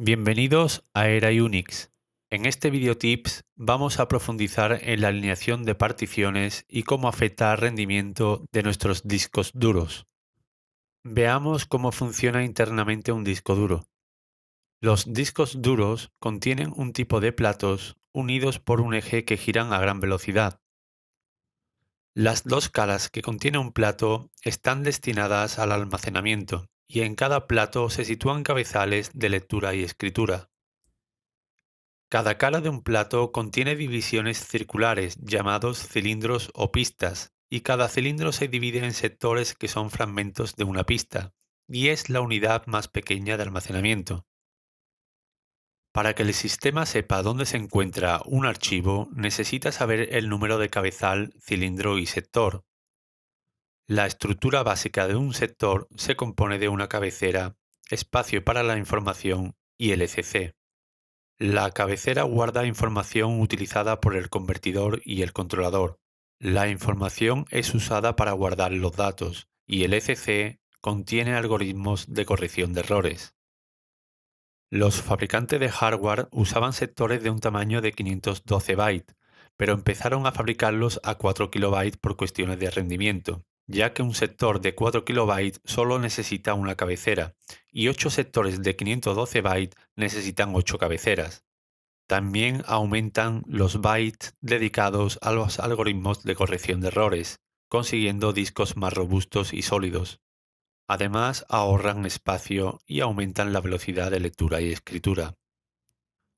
Bienvenidos a Era Unix. En este video tips vamos a profundizar en la alineación de particiones y cómo afecta al rendimiento de nuestros discos duros. Veamos cómo funciona internamente un disco duro. Los discos duros contienen un tipo de platos unidos por un eje que giran a gran velocidad. Las dos caras que contiene un plato están destinadas al almacenamiento y en cada plato se sitúan cabezales de lectura y escritura. Cada cara de un plato contiene divisiones circulares llamados cilindros o pistas, y cada cilindro se divide en sectores que son fragmentos de una pista, y es la unidad más pequeña de almacenamiento. Para que el sistema sepa dónde se encuentra un archivo, necesita saber el número de cabezal, cilindro y sector. La estructura básica de un sector se compone de una cabecera, espacio para la información y LCC. La cabecera guarda información utilizada por el convertidor y el controlador. La información es usada para guardar los datos y el ECC contiene algoritmos de corrección de errores. Los fabricantes de hardware usaban sectores de un tamaño de 512 bytes, pero empezaron a fabricarlos a 4 kilobytes por cuestiones de rendimiento, ya que un sector de 4 kilobytes solo necesita una cabecera y 8 sectores de 512 bytes necesitan 8 cabeceras. También aumentan los bytes dedicados a los algoritmos de corrección de errores, consiguiendo discos más robustos y sólidos. Además, ahorran espacio y aumentan la velocidad de lectura y escritura.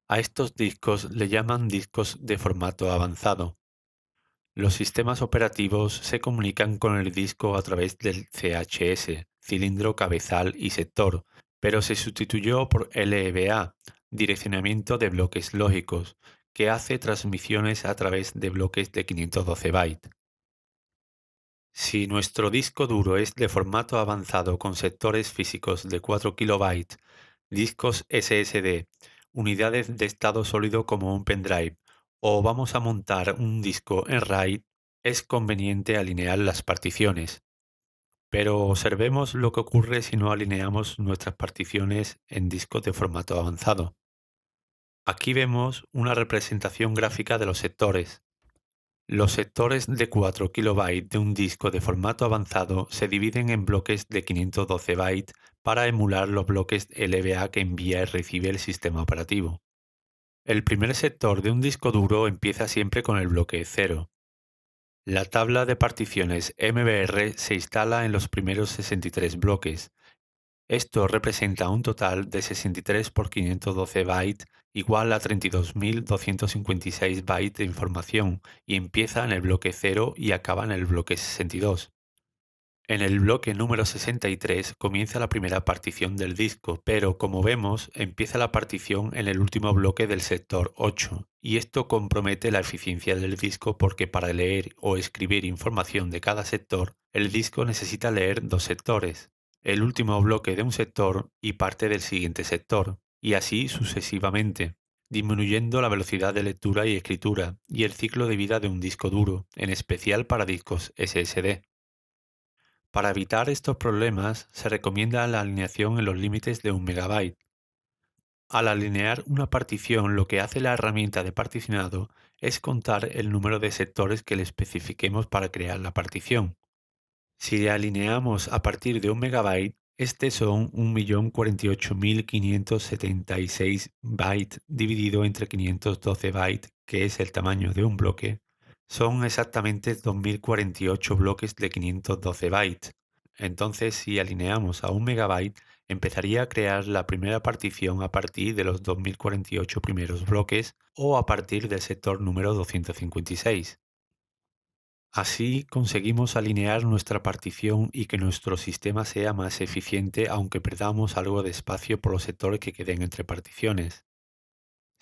A estos discos le llaman discos de formato avanzado. Los sistemas operativos se comunican con el disco a través del CHS, cilindro, cabezal y sector, pero se sustituyó por LBA, direccionamiento de bloques lógicos, que hace transmisiones a través de bloques de 512 bytes. Si nuestro disco duro es de formato avanzado con sectores físicos de 4 kilobytes, discos SSD, unidades de estado sólido como un pendrive, o vamos a montar un disco en RAID, es conveniente alinear las particiones. Pero observemos lo que ocurre si no alineamos nuestras particiones en discos de formato avanzado. Aquí vemos una representación gráfica de los sectores. Los sectores de 4 kilobytes de un disco de formato avanzado se dividen en bloques de 512 bytes para emular los bloques LBA que envía y recibe el sistema operativo. El primer sector de un disco duro empieza siempre con el bloque 0. La tabla de particiones MBR se instala en los primeros 63 bloques. Esto representa un total de 63 por 512 bytes igual a 32.256 bytes de información y empieza en el bloque 0 y acaba en el bloque 62. En el bloque número 63 comienza la primera partición del disco, pero como vemos empieza la partición en el último bloque del sector 8 y esto compromete la eficiencia del disco porque para leer o escribir información de cada sector, el disco necesita leer dos sectores, el último bloque de un sector y parte del siguiente sector, y así sucesivamente, disminuyendo la velocidad de lectura y escritura y el ciclo de vida de un disco duro, en especial para discos SSD. Para evitar estos problemas, se recomienda la alineación en los límites de 1 MB. Al alinear una partición, lo que hace la herramienta de particionado es contar el número de sectores que le especifiquemos para crear la partición. Si alineamos a partir de 1 MB, este son 1.048.576 bytes dividido entre 512 bytes, que es el tamaño de un bloque, son exactamente 2048 bloques de 512 bytes. Entonces, si alineamos a 1 MB, empezaría a crear la primera partición a partir de los 2048 primeros bloques o a partir del sector número 256. Así conseguimos alinear nuestra partición y que nuestro sistema sea más eficiente aunque perdamos algo de espacio por los sectores que queden entre particiones.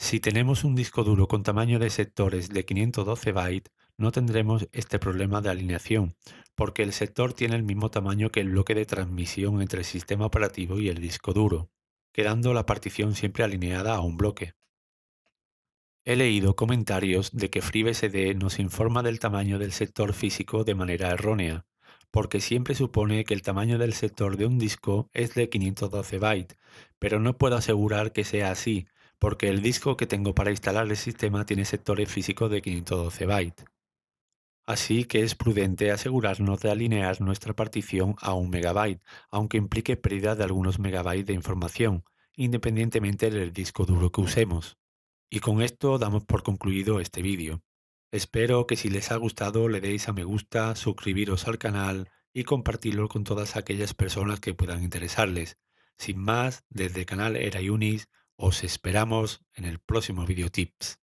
Si tenemos un disco duro con tamaño de sectores de 512 bytes, no tendremos este problema de alineación, porque el sector tiene el mismo tamaño que el bloque de transmisión entre el sistema operativo y el disco duro, quedando la partición siempre alineada a un bloque. He leído comentarios de que FreeBSD nos informa del tamaño del sector físico de manera errónea, porque siempre supone que el tamaño del sector de un disco es de 512 bytes, pero no puedo asegurar que sea así, porque el disco que tengo para instalar el sistema tiene sectores físicos de 512 bytes. Así que es prudente asegurarnos de alinear nuestra partición a 1 MB, aunque implique pérdida de algunos megabytes de información, independientemente del disco duro que usemos. Y con esto damos por concluido este vídeo. Espero que si les ha gustado le deis a me gusta, suscribiros al canal y compartirlo con todas aquellas personas que puedan interesarles. Sin más, desde Canal Era Unix, os esperamos en el próximo video tips.